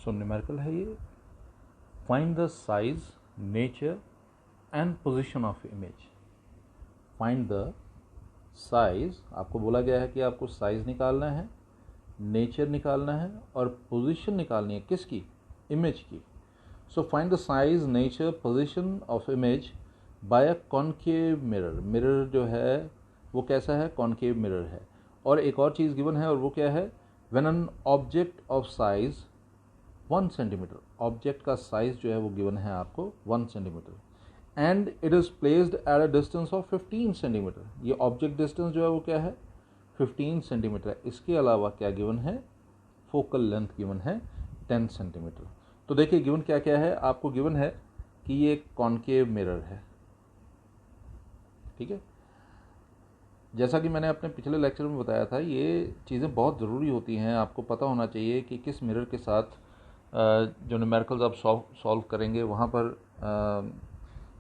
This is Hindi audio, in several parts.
सो न्यूमेरिकल है ये, find the size, nature and position of image. Find the size, आपको बोला गया है कि आपको साइज निकालना है, नेचर निकालना है और पोजीशन निकालनी है, किसकी, इमेज की। So find the size, nature, position of image by a concave mirror. Mirror जो है वो कैसा है, कॉनकेव मिरर है। और एक और चीज़ गिवन है और वो क्या है, when an object of size 1 centimetre, object का साइज जो है वो गिवन है आपको 1 centimetre, and it is placed at a distance of 15 centimetre. ये ऑब्जेक्ट डिस्टेंस जो है वो क्या है, 15 सेंटीमीटर है। इसके अलावा क्या गिवन है, फोकल लेंथ गिवन है 10 सेंटीमीटर। तो देखिए गिवन क्या क्या है, आपको गिवन है कि ये एक कॉनकेव मिरर है, ठीक है। जैसा कि मैंने अपने पिछले लेक्चर में बताया था, ये चीज़ें बहुत ज़रूरी होती हैं, आपको पता होना चाहिए कि किस मिरर के साथ जो न्यूमेरिकल्स आप सॉल्व करेंगे वहाँ पर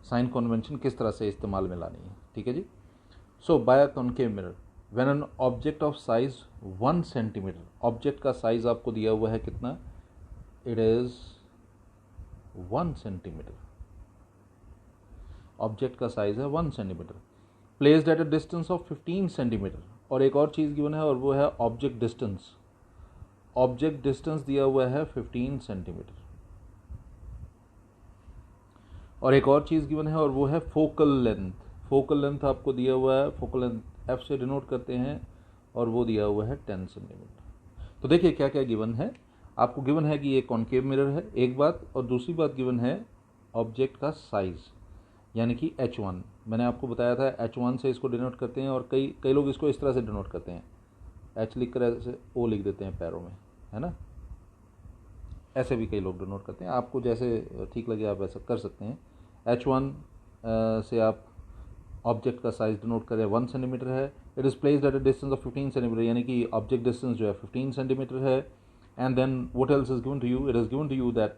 साइन कन्वेंशन किस तरह से इस्तेमाल में लानी है, ठीक है जी। So by a concave mirror when an object of size 1 centimetre, object का साइज आपको दिया हुआ है कितना, इट इज 1 सेंटीमीटर, ऑब्जेक्ट का साइज है 1 centimetre, placed at a distance of 15 centimetre. और एक और चीज़ गिवन है और वो है ऑब्जेक्ट डिस्टेंस। ऑब्जेक्ट डिस्टेंस दिया हुआ है 15 सेंटीमीटर। और एक और चीज़ गिवन है और वो है फोकल लेंथ। फोकल लेंथ आपको दिया हुआ है, फोकल लेंथ एफ से डिनोट करते हैं, और वो दिया हुआ है 10 सेंटीमीटर। तो देखिए क्या क्या गिवन है, आपको गिवन है कि ये कॉनकेव मिरर है, एक बात, और दूसरी बात गिवन है ऑब्जेक्ट का साइज यानी कि H1। मैंने आपको बताया था H1 से इसको डिनोट करते हैं, और कई लोग इसको इस तरह से डिनोट करते हैं, H लिख कर ऐसे O लिख देते हैं पैरों में, है ना। ऐसे भी कई लोग डिनोट करते हैं, आपको जैसे ठीक लगे आप ऐसा कर सकते हैं। H1 से आप ऑब्जेक्ट का साइज डिनोट करें 1 सेंटीमीटर है, it is placed at a distance of 15 centimetre, यानी कि ऑब्जेक्ट डिस्टेंस जो है 15 सेंटीमीटर है। And then what else is given to you, it is given to you that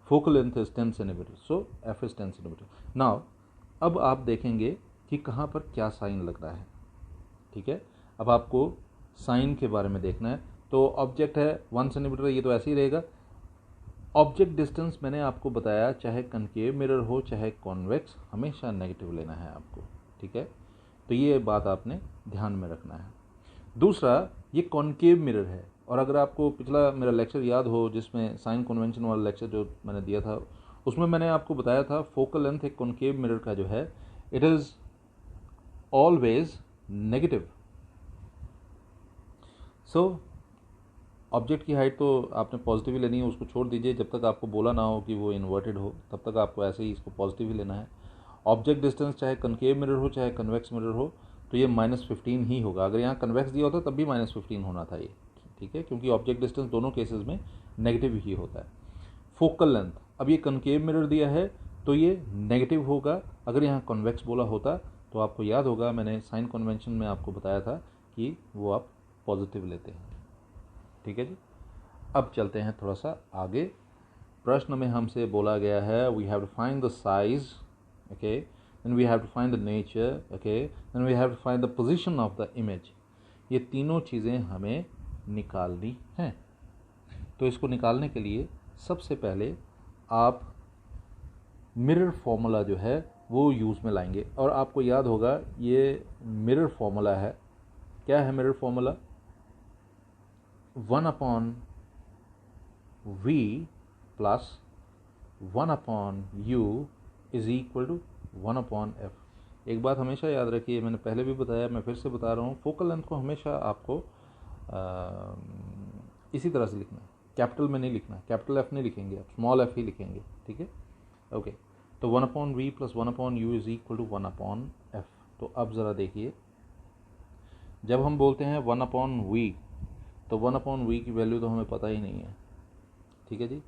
focal length is 10 centimetre, so F is 10 centimetre. Now अब आप देखेंगे कि कहाँ पर क्या साइन लग रहा है, ठीक है। अब आपको साइन के बारे में देखना है। तो ऑब्जेक्ट है 1 सेंटीमीटर, ये तो ऐसे ही रहेगा। ऑब्जेक्ट डिस्टेंस मैंने आपको बताया, चाहे कनकेव मिरर हो चाहे कॉन्वेक्स, हमेशा नेगेटिव लेना है आपको, ठीक है। तो ये बात आपने ध्यान में रखना है। दूसरा, ये कॉन्केव मिरर है, और अगर आपको पिछला मेरा लेक्चर याद हो जिसमें साइन कन्वेंशन वाला लेक्चर जो मैंने दिया था, उसमें मैंने आपको बताया था फोकल लेंथ एक कॉन्केव मिरर का जो है it is always negative. So object की हाइट तो आपने पॉजिटिव ही लेनी है, उसको छोड़ दीजिए, जब तक आपको बोला ना हो कि वो इन्वर्टेड हो तब तक आपको ऐसे ही इसको पॉजिटिव ही लेना है। ऑब्जेक्ट डिस्टेंस चाहे कनकेव मिरर हो चाहे कन्वेक्स मिरर हो तो ये -15 ही होगा। अगर यहाँ कन्वेक्स दिया होता तब भी -15 होना था ये, ठीक है, क्योंकि ऑब्जेक्ट डिस्टेंस दोनों केसेस में नेगेटिव ही होता है। फोकल लेंथ, अब ये कनकेव मिरर दिया है तो ये नेगेटिव होगा, अगर यहाँ कन्वेक्स बोला होता तो आपको याद होगा मैंने साइन कन्वेंशन में आपको बताया था कि वो आप पॉजिटिव लेते हैं, ठीक है जी। अब चलते हैं थोड़ा सा आगे। प्रश्न में हमसे बोला गया है we have to find the size, okay, then we have to find the nature, okay, then we have to find the position of the image. ये तीनों चीज़ें हमें निकालनी हैं। तो इसको निकालने के लिए सबसे पहले आप मिरर फॉर्मूला जो है वो यूज़ में लाएंगे, और आपको याद होगा ये मिरर फॉर्मूला है। क्या है mirror formula? 1/v plus 1/u is equal to 1/f। एक बात हमेशा याद रखिए, मैंने पहले भी बताया, मैं फिर से बता रहा हूँ, फोकल लेंथ को हमेशा आपको इसी तरह से लिखना है, कैपिटल में नहीं लिखना है, कैपिटल एफ नहीं लिखेंगे आप, स्मॉल एफ ही लिखेंगे, ठीक है, ओके। तो 1/v plus 1/u is equal to 1/f। तो अब ज़रा देखिए, जब हम बोलते हैं 1/v तो 1/v की वैल्यू तो हमें पता ही नहीं है, ठीक है जी।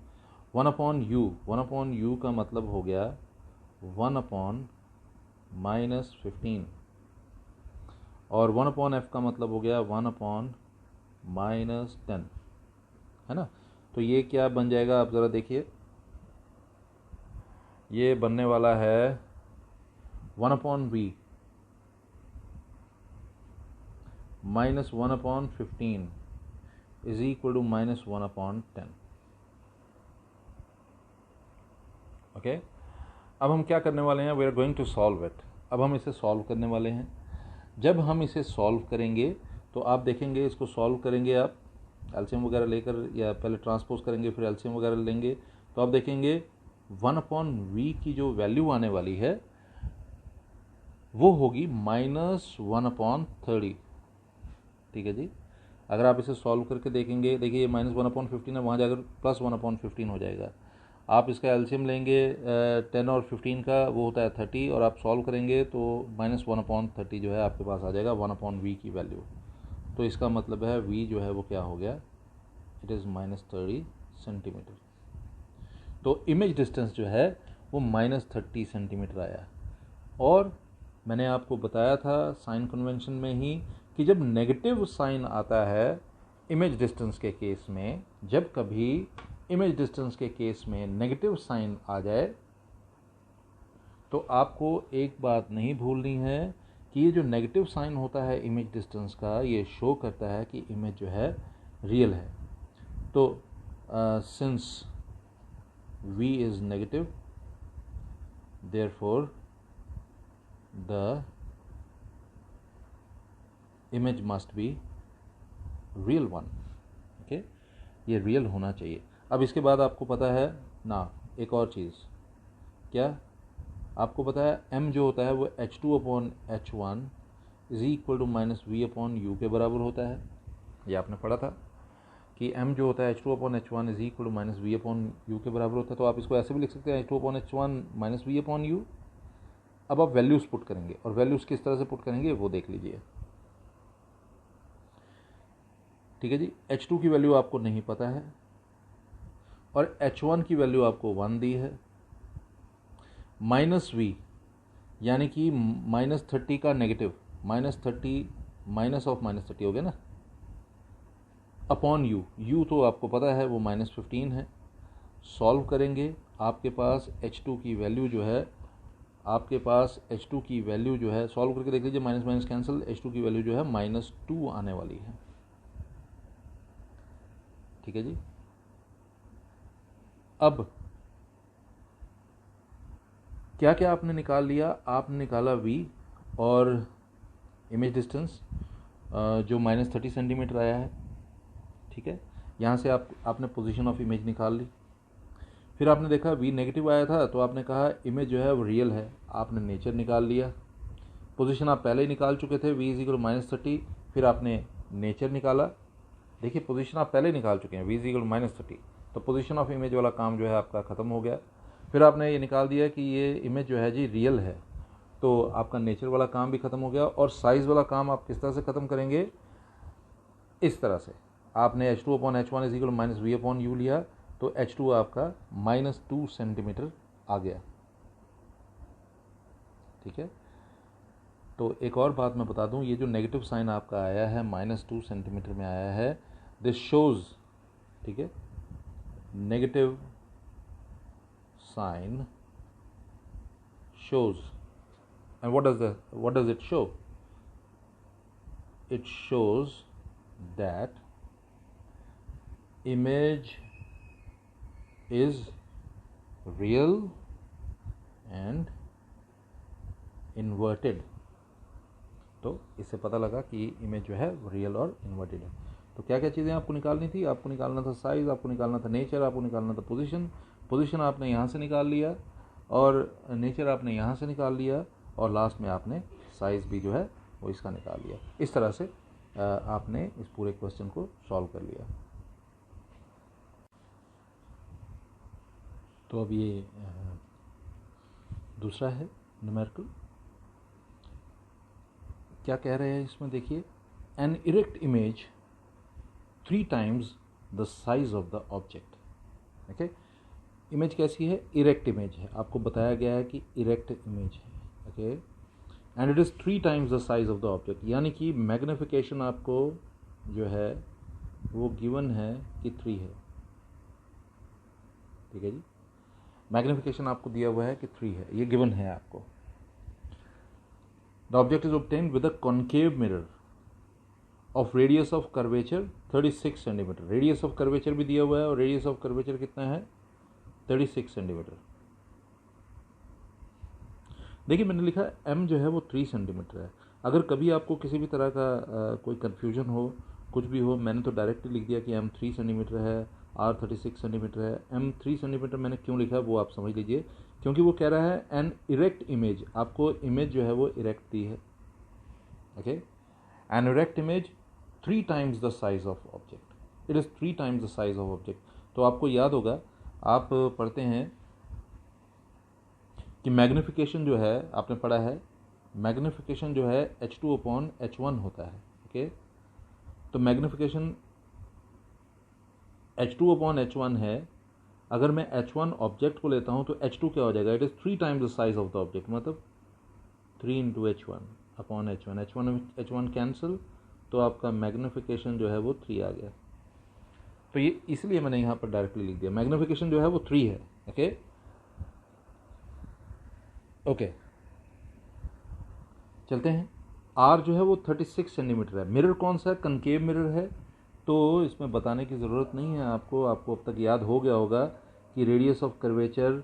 1/u का मतलब हो गया 1/-15, और 1/f का मतलब हो गया 1/-10, है ना। तो ये क्या बन जाएगा, आप ज़रा देखिए, ये बनने वाला है 1/v -1/15 is equal to -1/10। Okay. अब हम क्या करने वाले हैं, we are going to solve it. अब हम इसे सॉल्व करने वाले हैं। जब हम इसे सॉल्व करेंगे तो आप देखेंगे, इसको सॉल्व करेंगे आप एलसीएम वगैरह लेकर, या पहले ट्रांसपोज करेंगे फिर एलसीएम वगैरह लेंगे, तो आप देखेंगे 1/v की जो वैल्यू आने वाली है वो होगी -1/30। ठीक है जी। अगर आप इसे सॉल्व करके देखेंगे, देखिए ये -1/15 है, वहाँ जाकर +1/15 हो जाएगा। आप इसका एलसीएम लेंगे 10 और 15 का, वो होता है 30, और आप सॉल्व करेंगे तो -1/30 जो है आपके पास आ जाएगा 1/v की वैल्यू। तो इसका मतलब है v जो है वो क्या हो गया, इट इज़ -30 सेंटीमीटर। तो इमेज डिस्टेंस जो है वो -30 सेंटीमीटर आया। और मैंने आपको बताया था साइन कन्वेंशन में ही कि जब नेगेटिव साइन आता है इमेज डिस्टेंस के केस में, जब कभी इमेज डिस्टेंस के केस में नेगेटिव साइन आ जाए तो आपको एक बात नहीं भूलनी है कि ये जो नेगेटिव साइन होता है इमेज डिस्टेंस का, ये शो करता है कि इमेज जो है रियल है। तो since v is negative, therefore the image must be real one। Okay, ये रियल होना चाहिए। अब इसके बाद आपको पता है ना एक और चीज़, क्या आपको पता है m जो होता है वो H2/H1 is equal to -v/u के बराबर होता है। ये आपने पढ़ा था कि m जो होता है H2/H1 is equal to -v/u के बराबर होता है। तो आप इसको ऐसे भी लिख सकते हैं H2/H1 -v/u। अब आप वैल्यूज़ पुट करेंगे, और वैल्यूज़ किस तरह से पुट करेंगे वो देख लीजिए। ठीक है जी। H2 की वैल्यू आपको नहीं पता है और H1 की वैल्यू आपको 1 दी है। -v यानी कि -30 का नेगेटिव, -30 -30 हो गया ना, अपॉन u तो आपको पता है वो -15 है। सॉल्व करेंगे, आपके पास H2 की वैल्यू जो है, सॉल्व करके देख लीजिए, माइनस माइनस कैंसिल, H2 की वैल्यू जो है -2 आने वाली है। ठीक है जी। अब क्या क्या आपने निकाल लिया, आपने निकाला v और इमेज डिस्टेंस जो -30 सेंटीमीटर आया है। ठीक है, यहाँ से आपने पोजीशन ऑफ इमेज निकाल ली। फिर आपने देखा v नेगेटिव आया था तो आपने कहा इमेज जो है वो रियल है, आपने नेचर निकाल लिया। पोजीशन आप पहले ही निकाल चुके थे, v = -30, फिर आपने नेचर निकाला। देखिए पोजीशन आप पहले ही निकाल चुके हैं, v = -30, तो पोजीशन ऑफ इमेज वाला काम जो है आपका ख़त्म हो गया। फिर आपने ये निकाल दिया कि ये इमेज जो है जी रियल है, तो आपका नेचर वाला काम भी ख़त्म हो गया। और साइज़ वाला काम आप किस तरह से ख़त्म करेंगे, इस तरह से आपने H2/H1 = -v/u लिया, तो H2 आपका -2 सेंटीमीटर आ गया। ठीक है, तो एक और बात मैं बता दूं, ये जो नेगेटिव साइन आपका आया है -2 सेंटीमीटर में आया है, दिस शोज़, ठीक है, negative sign shows, and what does it show? It shows that image is real and inverted। तो इससे पता लगा कि इमेज जो है रियल और इन्वर्टेड है। तो क्या क्या चीज़ें आपको निकालनी थी, आपको निकालना था साइज़, आपको निकालना था नेचर, आपको निकालना था पोजीशन आपने यहाँ से निकाल लिया, और नेचर आपने यहाँ से निकाल लिया, और लास्ट में आपने साइज़ भी जो है वो इसका निकाल लिया। इस तरह से आपने इस पूरे क्वेश्चन को सॉल्व कर लिया। तो अब ये दूसरा है न्यूमेरिकल। क्या कह रहे हैं इसमें, देखिए, an erect image 3 times the size of the object. Okay, image कैसी है, इरेक्ट इमेज है, आपको बताया गया है कि इरेक्ट इमेज है। Okay, and it is 3 times the size of the object, यानी कि मैग्निफिकेशन आपको जो है वो गिवन है कि 3 है। ठीक है जी, मैग्निफिकेशन आपको दिया हुआ है कि 3 है, ये गिवन है आपको। The object is obtained with a concave mirror of radius of curvature 36 centimetre. Radius of curvature भी दिया हुआ है, और रेडियस ऑफ कर्वेचर कितना है, 36 सेंटीमीटर। देखिए मैंने लिखा m जो है वो 3 सेंटीमीटर है। अगर कभी आपको किसी भी तरह का कोई कन्फ्यूजन हो, कुछ भी हो, मैंने तो डायरेक्टली लिख दिया कि m 3 सेंटीमीटर है, r 36 सेंटीमीटर है। m 3 सेंटीमीटर मैंने क्यों लिखा है वो आप समझ लीजिए, क्योंकि वो कह रहा है एन इरेक्ट इमेज, आपको इमेज जो है वो इरेक्ट दी है। Okay, an erect image 3 times the size of object, it is 3 times the size of object. तो आपको याद होगा, आप पढ़ते हैं कि मैग्निफिकेशन जो है, आपने पढ़ा है मैग्निफिकेशन जो है H2/H1 होता है। ओके, तो मैग्निफिकेशन H2/H1 है। अगर मैं H1 ऑब्जेक्ट को लेता हूं तो H2 क्या हो जाएगा, it is 3 times the size of the object, मतलब 3 × H1/H1, H1 कैंसिल, तो आपका मैग्निफिकेशन जो है वो 3 आ गया। तो ये इसलिए मैंने यहाँ पर डायरेक्टली लिख दिया, मैग्निफिकेशन जो है वो 3 है। ओके, चलते हैं। आर जो है वो 36 सेंटीमीटर है। मिरर कौन सा है, कनकेव मिरर है, तो इसमें बताने की ज़रूरत नहीं है आपको अब तक याद हो गया होगा कि radius of curvature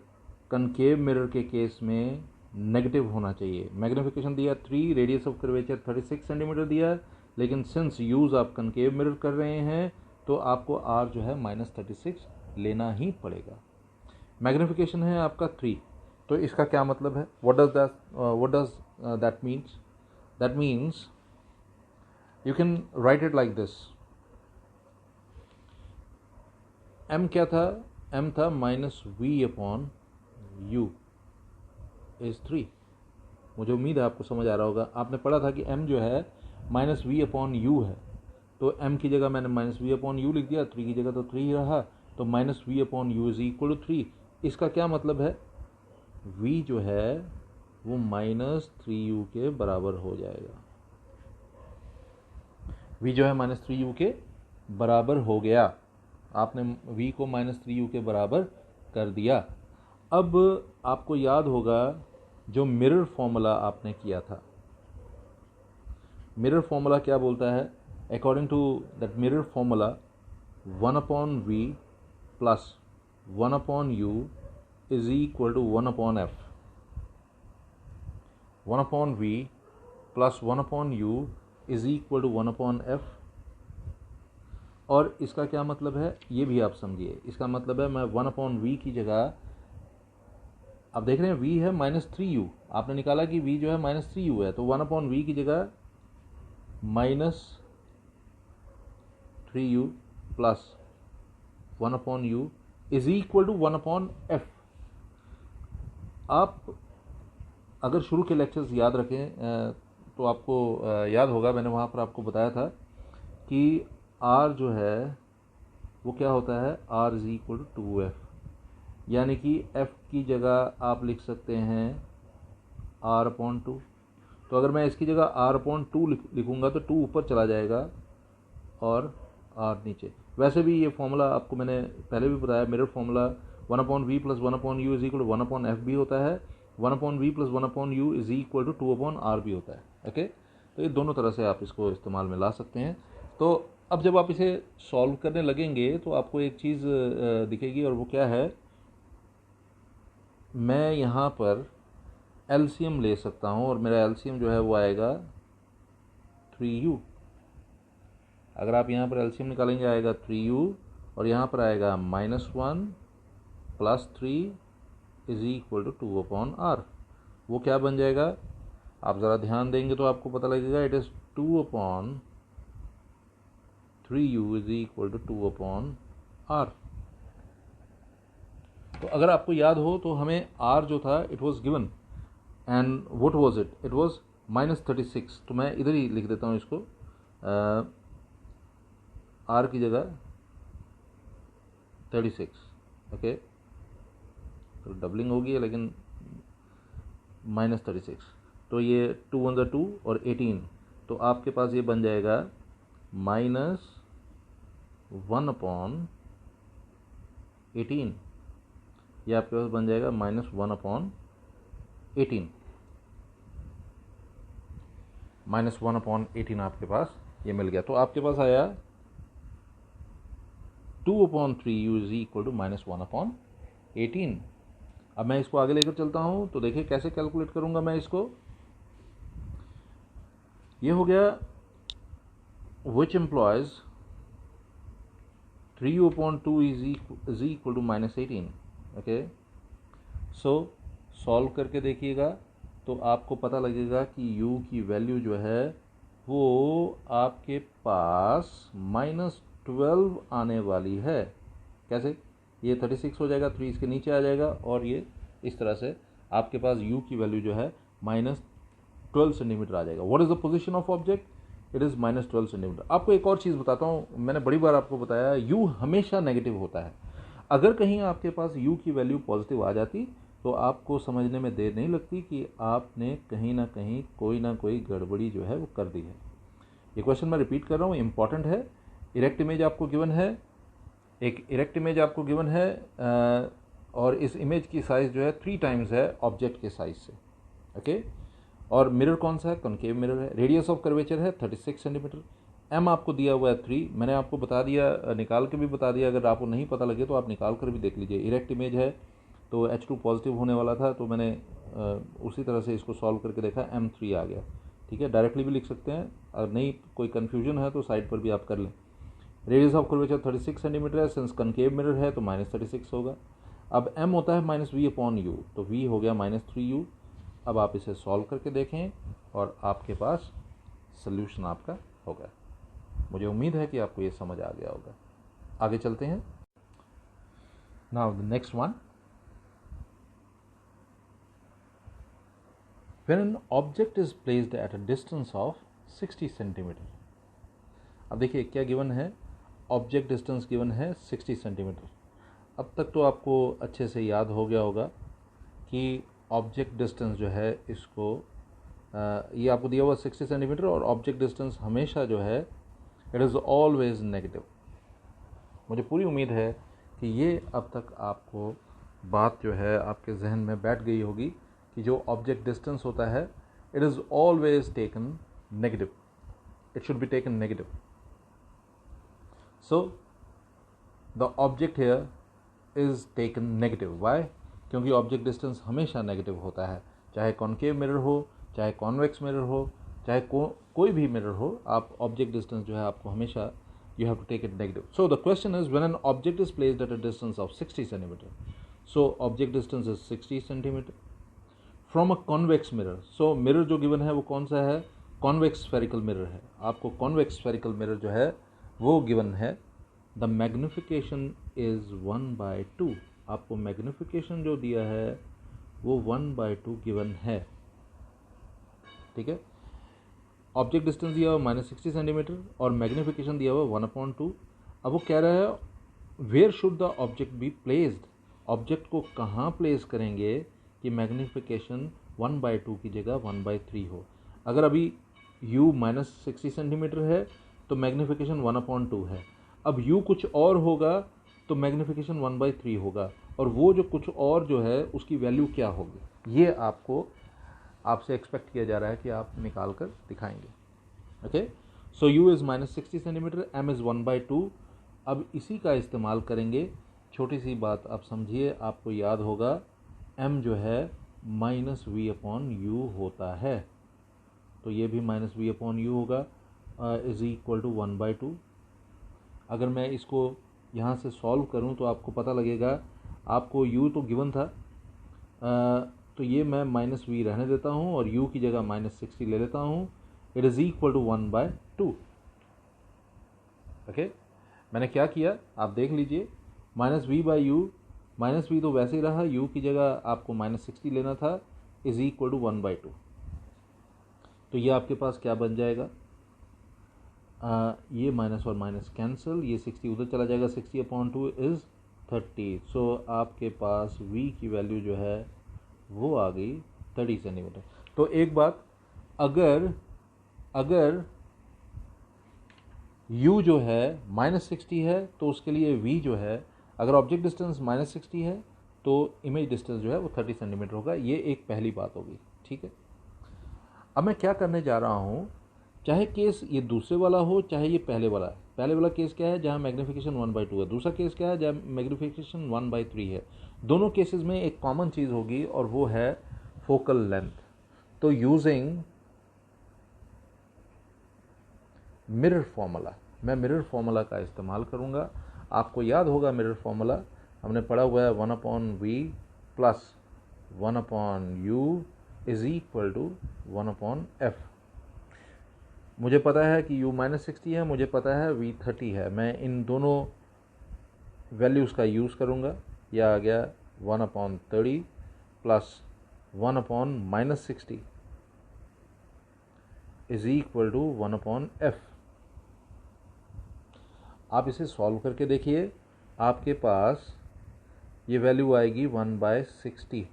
concave mirror के केस में नेगेटिव होना चाहिए। मैग्निफिकेशन दिया 3, रेडियस ऑफ कर्वेचर 36 सेंटीमीटर दिया, लेकिन सिंस यूज़ आप कनकेव मिरर कर रहे हैं तो आपको आर जो है -36 लेना ही पड़ेगा। मैग्निफिकेशन है आपका 3, तो इसका क्या मतलब है, what does that means? That means you can write it like this. m क्या था, m था -v/u इज 3। मुझे उम्मीद है आपको समझ आ रहा होगा। आपने पढ़ा था कि m जो है -v/u है, तो m की जगह मैंने -v/u लिख दिया, 3 की जगह तो 3 ही रहा, तो -v/u इज इक्वल टू 3। इसका क्या मतलब है, v जो है वो -3u के बराबर हो जाएगा। v जो है -3u के बराबर हो गया। आपने v को -3u के बराबर कर दिया। अब आपको याद होगा जो मिरर फॉर्मूला आपने किया था, मिरर फॉर्मूला क्या बोलता है, according to that mirror formula 1/v plus 1/u is equal to 1/f। 1/v plus 1/u is equal to 1/f। और इसका क्या मतलब है ये भी आप समझिए। इसका मतलब है मैं 1/v की जगह, अब देख रहे हैं v है -3u, आपने निकाला कि v जो है -3u है, तो 1/v की जगह -3u plus 1/u is equal to 1/f। आप अगर शुरू के लेक्चर्स याद रखें तो आपको याद होगा, मैंने वहाँ पर आपको बताया था कि r जो है वो क्या होता है, r is equal to 2f, यानी कि f की जगह आप लिख सकते हैं r/2। तो अगर मैं इसकी जगह r/2 लिखूंगा तो 2 ऊपर चला जाएगा और r नीचे। वैसे भी ये फॉर्मूला आपको मैंने पहले भी बताया, mirror formula 1/v plus 1/u is equal to 1/f भी होता है, 1/v plus 1/u is equal to 2/r भी होता है। ओके, तो ये दोनों तरह से आप इसको इस्तेमाल में ला सकते हैं। तो अब जब आप इसे सॉल्व करने लगेंगे तो आपको एक चीज़ दिखेगी, और वो क्या है, मैं यहाँ पर एलसीएम ले सकता हूँ और मेरा एलसीएम जो है वो आएगा 3u। अगर आप यहाँ पर एलसीएम निकालेंगे आएगा 3u, और यहाँ पर आएगा -1 plus 3 is equal to 2/r। वो क्या बन जाएगा, आप ज़रा ध्यान देंगे तो आपको पता लगेगा, it is 2/3u is equal to 2/r। तो अगर आपको याद हो तो हमें r जो था it was given, and what was it, it was -36। तो मैं इधर ही लिख देता हूँ इसको, r की जगह 36। ओके, तो डबलिंग होगी है लेकिन -36, तो ये 2 × 2 और 18, तो आपके पास ये बन जाएगा -1/18। ये आपके पास बन जाएगा -1/18, -1/18 आपके पास ये मिल गया। तो आपके पास आया 2/3u इज इक्वल टू -1/18। अब मैं इसको आगे लेकर चलता हूं, तो देखिए कैसे कैलकुलेट करूंगा मैं इसको। ये हो गया which implies 3u/2 is equal to -18। Okay, so solve करके देखिएगा तो आपको पता लगेगा कि u की वैल्यू जो है वो आपके पास -12 आने वाली है। कैसे? ये 36 हो जाएगा, 3 इसके नीचे आ जाएगा और ये इस तरह से आपके पास u की वैल्यू जो है -12 सेंटीमीटर आ जाएगा। What is the position of object? It is -12 centimetre. आपको एक और चीज़ बताता हूँ, मैंने बड़ी बार आपको बताया u हमेशा नेगेटिव होता है। अगर कहीं आपके पास u की वैल्यू पॉजिटिव आ जाती तो आपको समझने में देर नहीं लगती कि आपने कहीं ना कहीं कोई ना कोई गड़बड़ी जो है वो कर दी है। ये क्वेश्चन मैं रिपीट कर रहा हूँ, इंपॉर्टेंट है। इरेक्ट इमेज आपको गिवन है, एक इरेक्ट इमेज आपको गिवन है और इस इमेज की साइज़ जो है 3 टाइम्स है ऑब्जेक्ट के साइज से। ओके, और मिरर कौन सा है? कॉनकेव मिरर है। रेडियस ऑफ कर्वेचर है 36 सेंटीमीटर। एम आपको दिया हुआ है 3, मैंने आपको बता दिया, निकाल के भी बता दिया। अगर आपको नहीं पता लगे तो आप निकाल कर भी देख लीजिए। इरेक्ट इमेज है तो H2 पॉजिटिव होने वाला था, तो मैंने उसी तरह से इसको सॉल्व करके देखा, M3 आ गया। ठीक है, डायरेक्टली भी लिख सकते हैं, अगर नहीं कोई कन्फ्यूजन है तो साइड पर भी आप कर लें। रेडियस ऑफ कर्वेचर 36 सेंटीमीटर है, सिंस कनकेव मिरर है तो -36 होगा। अब m होता है -v/u, तो v हो गया -3u। अब आप इसे सॉल्व करके देखें और आपके पास सल्यूशन आपका होगा। मुझे उम्मीद है कि आपको ये समझ आ गया होगा। आगे चलते हैं। Now the next one, when an object is placed at a distance of 60 centimetre. अब देखिए क्या गिवन है, ऑब्जेक्ट डिस्टेंस गिवन है 60 सेंटीमीटर। अब तक तो आपको अच्छे से याद हो गया होगा कि ऑब्जेक्ट डिस्टेंस जो है इसको ये आपको दिया हुआ 60 सेंटीमीटर और ऑब्जेक्ट डिस्टेंस हमेशा जो है इट इज़ ऑलवेज नेगेटिव। मुझे पूरी उम्मीद है कि ये अब तक आपको बात जो है आपके जहन में बैठ गई होगी कि जो ऑब्जेक्ट डिस्टेंस होता है it is always taken negative, it should be taken negative. So the object here is taken negative. Why? क्योंकि ऑब्जेक्ट डिस्टेंस हमेशा नेगेटिव होता है, चाहे कॉनकेव मिरर हो, चाहे कॉन्वेक्स मिरर हो, चाहे कोई भी मिरर हो, आप ऑब्जेक्ट डिस्टेंस जो है आपको हमेशा you have to take it negative. So the question is, when an object is placed at a distance of 60 centimeter, so object distance is 60 centimeter from a convex mirror. So mirror जो given है वो कौन सा है? convex spherical mirror है। आपको convex spherical mirror जो है वो given है। the magnification is 1/2। आपको magnification जो दिया है वो 1/2 given है। ठीक है, ऑब्जेक्ट डिस्टेंस दिया हुआ -60 सेंटीमीटर और मैग्नीफिकेशन दिया हुआ 1/2। अब वो कह रहा है where should the object be placed, object को कहाँ प्लेस करेंगे कि मैग्नीफिकेशन 1/2 की जगह 1/3 हो। अगर अभी u -60 सेंटीमीटर है तो मैग्नीफिकेशन 1/2 है। अब u कुछ और होगा तो मैग्नीफिकेशन 1/3 होगा, और वो जो कुछ और जो है उसकी वैल्यू क्या होगी ये आपसे एक्सपेक्ट किया जा रहा है कि आप निकाल कर दिखाएंगे। Okay, so u is -60 centimetre, m is 1/2। अब इसी का इस्तेमाल करेंगे। छोटी सी बात आप समझिए, आपको याद होगा m जो है -v/u होता है, तो ये भी -v/u होगा इज़ इक्वल टू 1/2। अगर मैं इसको यहाँ से सॉल्व करूँ तो आपको पता लगेगा, आपको u तो गिवन था, तो ये मैं -v रहने देता हूँ और u की जगह -60 ले लेता हूँ। It is equal to 1/2। Okay, मैंने क्या किया आप देख लीजिए, -v/u, -v तो वैसे ही रहा, u की जगह आपको -60 लेना था, इज़ इक्वल टू 1/2। तो ये आपके पास क्या बन जाएगा, ये माइनस और माइनस कैंसिल, ये 60 उधर चला जाएगा, 60/2 इज़ 30। सो आपके पास v की वैल्यू जो है वो आ गई 30 सेंटीमीटर। तो एक बात, अगर u जो है -60 है तो उसके लिए v जो है, अगर ऑब्जेक्ट डिस्टेंस -60 है तो इमेज डिस्टेंस जो है वो 30 सेंटीमीटर होगा। ये एक पहली बात होगी। ठीक है, अब मैं क्या करने जा रहा हूँ, चाहे केस ये दूसरे वाला हो चाहे ये पहले वाला है। पहले वाला केस क्या है, जहाँ मैग्नीफिकेशन 1/2 है। दूसरा केस क्या है, जहाँ मैग्नीफिकेशन 1/3 है। दोनों केसेस में एक कॉमन चीज़ होगी और वो है फोकल लेंथ। तो यूजिंग मिरर फॉर्मूला, मैं मिरर फॉर्मूला का इस्तेमाल करूँगा। आपको याद होगा मिरर फॉर्मूला हमने पढ़ा हुआ है 1/v plus 1/u is equal to 1/f। मुझे पता है कि u -60 है, मुझे पता है v 30 है। मैं इन दोनों वैल्यूज़ का यूज़ करूँगा। यह आ गया 1/30 plus 1/-60 is equal to 1/f। आप इसे सॉल्व करके देखिए, आपके पास ये वैल्यू आएगी 1/60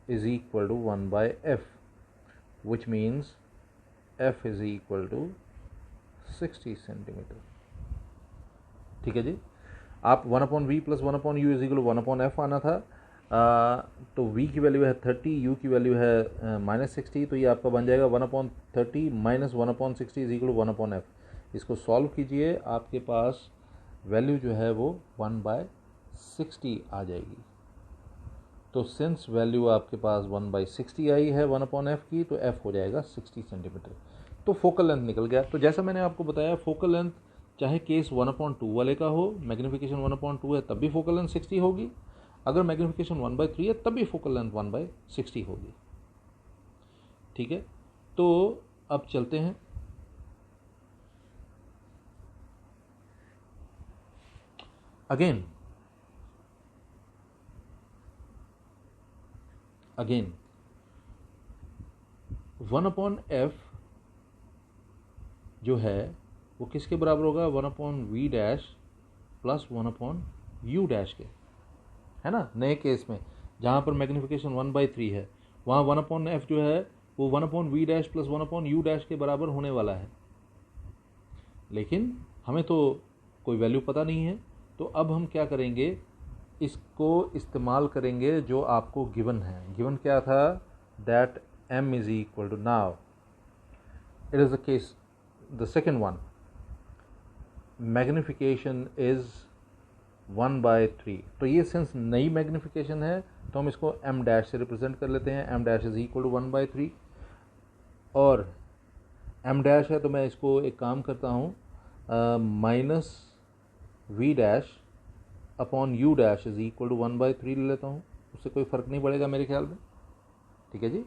is equal to 1/f, which means f is equal to 60 centimetre. ठीक है जी। आप 1/v plus 1/u is equal to 1/f आना था। तो v की वैल्यू है 30, u की वैल्यू है -60, तो ये आपका बन जाएगा 1/30 minus 1/60 is equal to 1/f। इसको सॉल्व कीजिए, आपके पास वैल्यू जो है वो 1/60 आ जाएगी। तो सिंस वैल्यू आपके पास 1/60 आई है 1/f की, तो f हो जाएगा 60 सेंटीमीटर। तो फोकल लेंथ निकल गया। तो जैसा मैंने आपको बताया, फोकल लेंथ चाहे केस 1/2 वाले का हो, मैग्नीफिकेशन 1/2 है तब भी फोकल लेंथ 60 होगी। अगर मैग्नीफिकेशन 1/3 है तब भी फोकल लेंथ 1/60 होगी। ठीक है, तो अब चलते हैं अगेन 1/f जो है वो किसके बराबर होगा, 1/v dash plus 1/u dash के, है ना। नए केस में जहाँ पर मैग्नीफिकेशन 1/3 है, वहाँ 1/f जो है वो 1/v dash plus 1/u dash के बराबर होने वाला है। लेकिन हमें तो कोई वैल्यू पता नहीं है, तो अब हम क्या करेंगे, इसको इस्तेमाल करेंगे जो आपको गिवन है। गिवन क्या था, that m is equal to, now it is the case the second one, magnification is 1/3। तो ये सिंस नई मैग्नीफिकेशन है तो हम इसको m डैश से रिप्रेजेंट कर लेते हैं। m dash is equal to 1/3 और m डैश है तो मैं इसको एक काम करता हूँ, minus v dash upon u dash is equal to 1/3 ले लेता हूँ। उससे कोई फ़र्क नहीं पड़ेगा मेरे ख्याल में। ठीक है जी।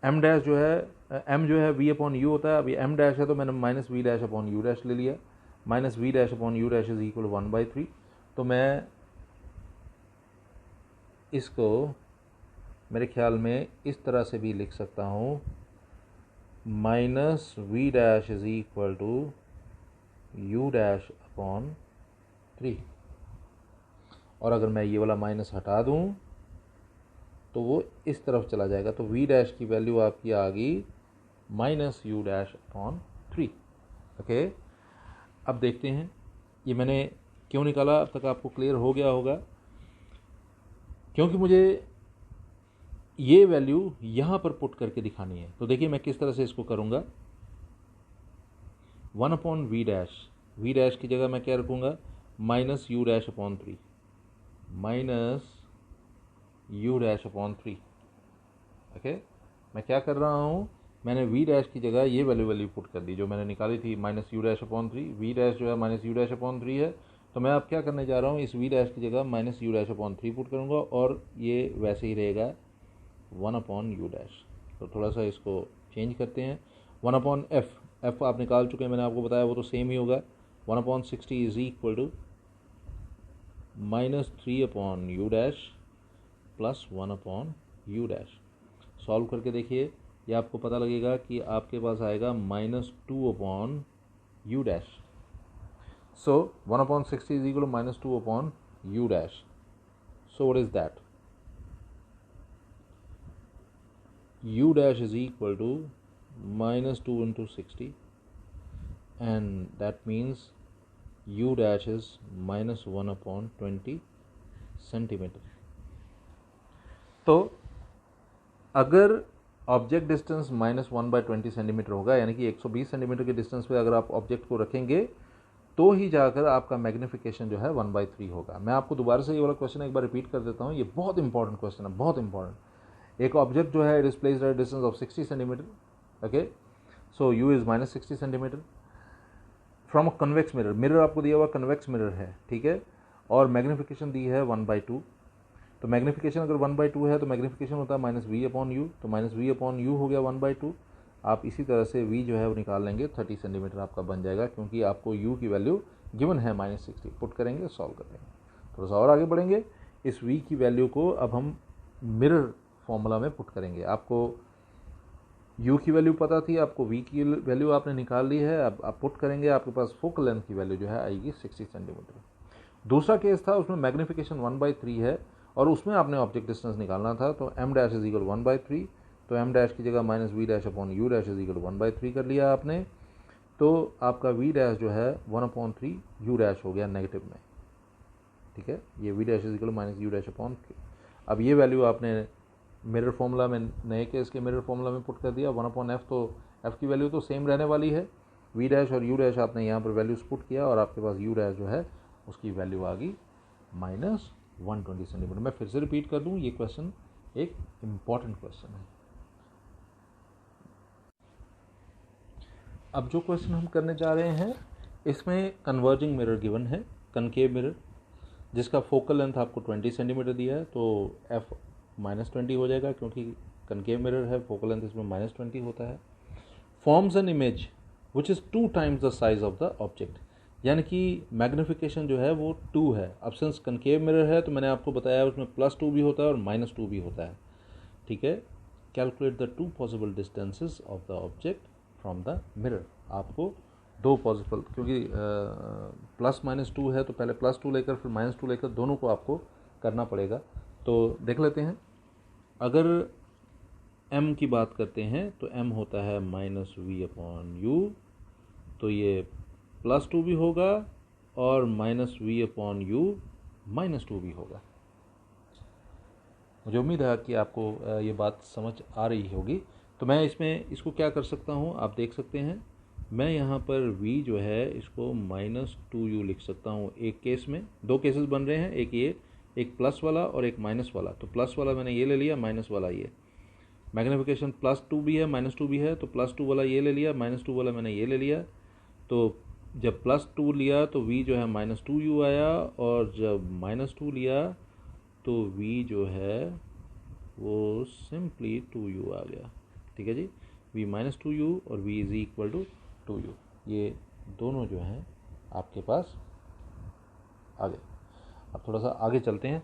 m डैश जो है, m जो है v अपॉन u होता है। अभी m डैश है तो मैंने minus v dash upon u dash ले लिया। Minus v dash upon u dash is equal to 1/3। तो मैं इसको मेरे ख्याल में इस तरह से भी लिख सकता हूँ, minus v dash is equal to u dash upon 3। और अगर मैं ये वाला माइनस हटा दूँ तो वो इस तरफ चला जाएगा। तो v डैश की वैल्यू आपकी आ गई minus u dash upon 3। Okay, अब देखते हैं ये मैंने क्यों निकाला। अब तक आपको क्लियर हो गया होगा, क्योंकि मुझे ये वैल्यू यहाँ पर पुट करके दिखानी है। तो देखिए मैं किस तरह से इसको करूँगा। 1/v डैश, v डैश की जगह मैं क्या रखूँगा, minus u dash upon 3, minus u dash upon 3। Okay, मैं क्या कर रहा हूँ, मैंने v डैश की जगह ये वैल्यू पुट कर दी जो मैंने निकाली थी, minus u dash upon 3। v dash जो है माइनस u डैश अपॉन 3 है, तो मैं अब क्या करने जा रहा हूँ, इस v डैश की जगह minus u dash upon 3 put करूँगा और ये वैसे ही रहेगा 1/u डैश। तो थोड़ा सा इसको चेंज करते हैं। 1/f, f आप निकाल चुके हैं, मैंने आपको बताया वो तो सेम ही होगा। 1/60 is equal to minus 3/u dash plus 1/u dash. Solve करके देखिए, ये आपको पता लगेगा कि आपके पास आएगा -2/u dash. So 1/60 is equal to -2/u dash. So what is that, u dash is equal to -2 into 60, and that means u dash is -1/20 centimetre. तो अगर ऑब्जेक्ट डिस्टेंस -1/20 सेंटीमीटर होगा, यानी कि 120 सेंटीमीटर के डिस्टेंस पे अगर आप ऑब्जेक्ट को रखेंगे तो ही जाकर आपका मैग्नीफिकेशन जो है 1/3 होगा। मैं आपको दोबारा से ये वाला क्वेश्चन एक बार रिपीट कर देता हूँ, ये बहुत इंपॉर्टेंट क्वेश्चन है, बहुत इंपॉर्टेंट। एक ऑब्जेक्ट जो है it is placed at distance of 60 centimetre, okay, so u is -60 centimetre from a convex mirror. Mirror आपको दिया हुआ कन्वेक्स मिरर है, ठीक है, और मैग्नीफिकेशन दी है 1/2। तो मैग्नीफिकेशन अगर 1/2 है तो मैग्नीफिकेशन होता है -v/u, तो -v/u हो गया 1/2। आप इसी तरह से v जो है वो निकाल लेंगे, 30 सेंटीमीटर आपका बन जाएगा, क्योंकि आपको u की वैल्यू गिवन है -60। पुट करेंगे, सॉल्व कर लेंगे। थोड़ा सा और आगे बढ़ेंगे, इस v की वैल्यू को अब हम मिरर फॉर्मूला में पुट करेंगे। आपको u की वैल्यू पता थी, आपको v की वैल्यू आपने निकाल ली है, अब आप पुट करेंगे, आपके पास फोकल लेंथ की वैल्यू जो है आएगी 60 सेंटीमीटर। दूसरा केस था, उसमें मैग्नीफिकेशन 1/3 है और उसमें आपने ऑब्जेक्ट डिस्टेंस निकालना था, तो m डैश इज इक्वल 1/3, तो m डैश की जगह -v/u डैश इज इक्वल 1/3 कर लिया आपने, तो आपका v डैश जो है 1/3 u डैश हो गया नेगेटिव में, ठीक है। ये v dash is equal -u dash upon 3। अब ये वैल्यू आपने मिरर फॉर्मूला में, नए केस के मिरर फॉर्मूला में पुट कर दिया। 1/f, तो f की वैल्यू तो सेम रहने वाली है, v डैश और u डैश आपने यहाँ पर वैल्यूज पुट किया और आपके पास u डैश जो है उसकी वैल्यू आ गई -120 सेंटीमीटर। मैं फिर से रिपीट कर दूं, ये क्वेश्चन एक इम्पॉर्टेंट क्वेश्चन है। अब जो क्वेश्चन हम करने जा रहे हैं इसमें कन्वर्जिंग मिरर गिवन है, कनकेव मिरर, जिसका फोकल लेंथ आपको 20 सेंटीमीटर दिया है, तो f -20 हो जाएगा, क्योंकि कनकेव मिरर है, फोकल लेंथ इसमें -20 होता है। Forms an image which is 2 times the size of the object, यानी कि मैग्नीफिकेशन जो है वो 2 है। अब सिंस कनकेव मिरर है तो मैंने आपको बताया उसमें +2 भी होता है और -2 भी होता है, ठीक है। Calculate the 2 possible distances of the object from the mirror. आपको 2 पॉसिबल, क्योंकि +-2 है तो पहले +2 लेकर फिर -2 लेकर दोनों को आपको करना पड़ेगा। तो देख लेते हैं, अगर m की बात करते हैं तो m होता है -v/u, तो ये +2 भी होगा और -v/u -2 भी होगा। मुझे उम्मीद है कि आपको ये बात समझ आ रही होगी। तो मैं इसमें इसको क्या कर सकता हूँ, आप देख सकते हैं, मैं यहाँ पर v जो है इसको -2u लिख सकता हूँ। एक केस में 2 केसेस बन रहे हैं, एक ये, एक प्लस वाला और एक माइनस वाला। तो प्लस वाला मैंने ये ले लिया, माइनस वाला ये। मैग्नीफिकेशन +2 भी है -2 भी है, तो +2 वाला ये ले लिया, -2 वाला मैंने ये ले लिया। तो जब +2 लिया तो v जो है -2u आया, और जब -2 लिया तो v जो है वो सिंपली 2u आ गया, ठीक है जी। v -2u और v is equal to 2u, ये दोनों जो हैं आपके पास आ गए। अब थोड़ा सा आगे चलते हैं।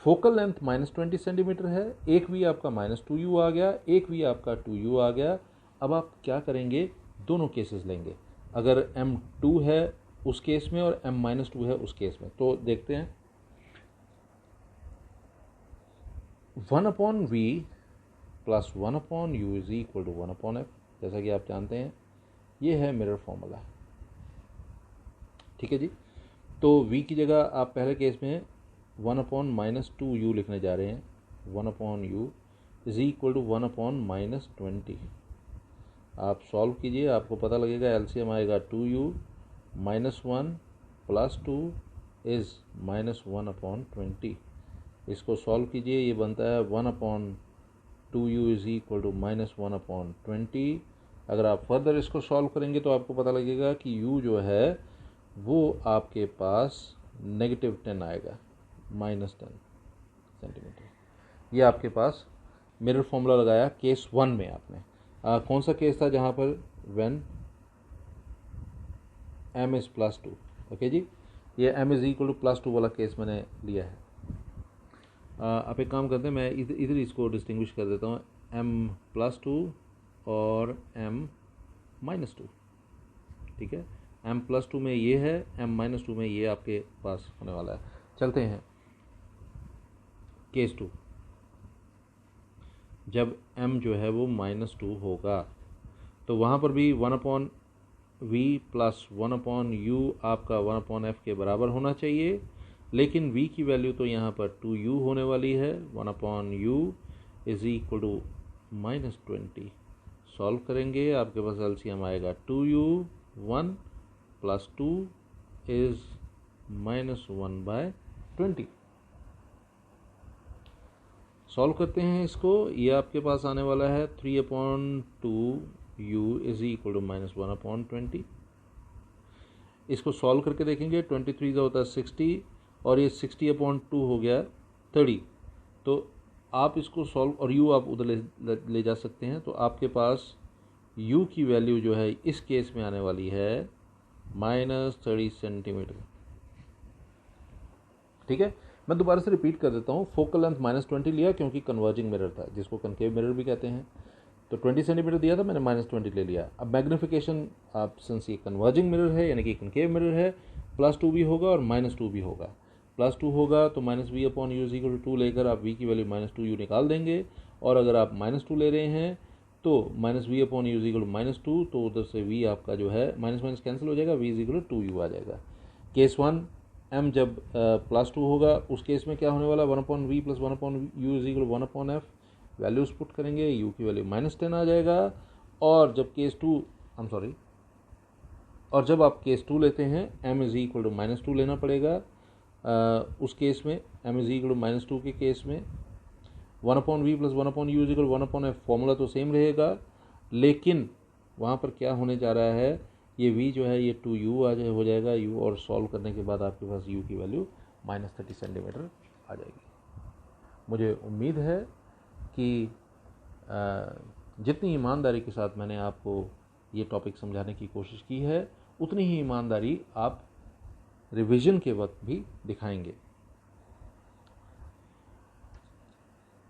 फोकल लेंथ -20 सेंटीमीटर है, एक v आपका -2u आ गया, एक v आपका 2u आ गया। अब आप क्या करेंगे, दोनों केसेस लेंगे, अगर m2 है उस केस में और m-2 है उस केस में। तो देखते हैं, 1/v + 1/u is equal to 1/f, जैसा कि आप जानते हैं ये है मिरर फॉर्मूला, ठीक है जी। तो v की जगह आप पहले केस में 1/-2u लिखने जा रहे हैं, 1/u इज इक्वल टू 1/-20। आप सॉल्व कीजिए, आपको पता लगेगा, एलसीएम आएगा 2u -1 + 2 इज़ -1/20। इसको सॉल्व कीजिए, ये बनता है 1/2u इज इक्वल टू -1/20। अगर आप फर्दर इसको सॉल्व करेंगे तो आपको पता लगेगा कि u जो है वो आपके पास -10 आएगा, -10 सेंटीमीटर। ये आपके पास मिरर फॉर्मूला लगाया केस 1 में आपने। कौन सा केस था, जहाँ पर व्हेन m इज़ +2, ओके जी। ये m इज़ इक्वल टू +2 वाला केस मैंने लिया है। आप एक काम करते हैं, मैं इधर इसको डिस्टिंग्विश कर देता हूँ, m+2 और m-2, ठीक है। m+2 में ये है, m-2 में ये आपके पास होने वाला है। चलते हैं केस 2। जब m जो है वो -2 होगा तो वहाँ पर भी 1/v + 1/u आपका 1/f के बराबर होना चाहिए। लेकिन v की वैल्यू तो यहाँ पर 2u होने वाली है। 1/u is equal to -20। Solve करेंगे, आपके पास एलसीएम आएगा 2u 1 प्लस 2 इज -1/20। सॉल्व करते हैं इसको, ये आपके पास आने वाला है 3/2u इज इक्वल टू -1/20। इसको सॉल्व करके देखेंगे, 23 का होता है 60 और ये 60/2 हो गया 30। तो आप इसको सॉल्व और u आप उधर ले जा सकते हैं। तो आपके पास u की वैल्यू जो है इस केस में आने वाली है -30 सेंटीमीटर। ठीक है, मैं दोबारा से रिपीट कर देता हूँ। फोकल लेंथ -20 लिया क्योंकि कन्वर्जिंग मिरर था, जिसको कनकेव मिरर भी कहते हैं। तो 20 सेंटीमीटर दिया था, मैंने -20 ले लिया। अब मैग्निफिकेशन आप सिंस ये कन्वर्जिंग मिरर है यानी कि कनकेव मिरर है, +2 भी होगा और -2 भी होगा। +2 होगा तो -v/u = 2 लेकर आप v की वैल्यू -2u निकाल देंगे। और अगर आप -2 ले रहे हैं तो -v/u = -2, तो उधर से v आपका जो है माइनस कैंसिल हो जाएगा, v = 2u आ जाएगा। केस 1 m जब +2 होगा उस केस में क्या होने वाला, 1/v + 1/u = 1/f। Values put करेंगे, u की वैल्यू -10 आ जाएगा। और जब केस 2 और जब आप केस 2 लेते हैं, m = -2 लेना पड़ेगा। उस केस में m = -2 के केस में 1/v + 1/u = 1/f फॉर्मूला तो सेम रहेगा, लेकिन वहाँ पर क्या होने जा रहा है, ये v जो है ये 2u हो जाएगा u, और सॉल्व करने के बाद आपके पास u की वैल्यू -30 सेंटीमीटर आ जाएगी। मुझे उम्मीद है कि जितनी ईमानदारी के साथ मैंने आपको ये टॉपिक समझाने की कोशिश की है, उतनी ही ईमानदारी आप रिवीजन के वक्त भी दिखाएंगे।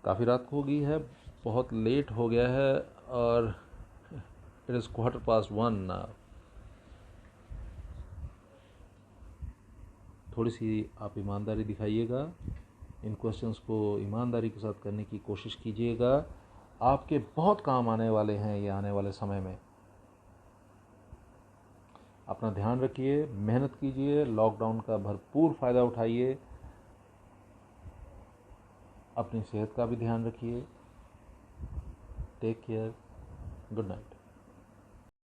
काफ़ी रात हो गई है, बहुत लेट हो गया है और इट इज़ 1:15 नाउ। थोड़ी सी आप ईमानदारी दिखाइएगा, इन क्वेश्चंस को ईमानदारी के साथ करने की कोशिश कीजिएगा। आपके बहुत काम आने वाले हैं ये आने वाले समय में। अपना ध्यान रखिए, मेहनत कीजिए, लॉकडाउन का भरपूर फ़ायदा उठाइए, अपनी सेहत का भी ध्यान रखिए। Take care, good night.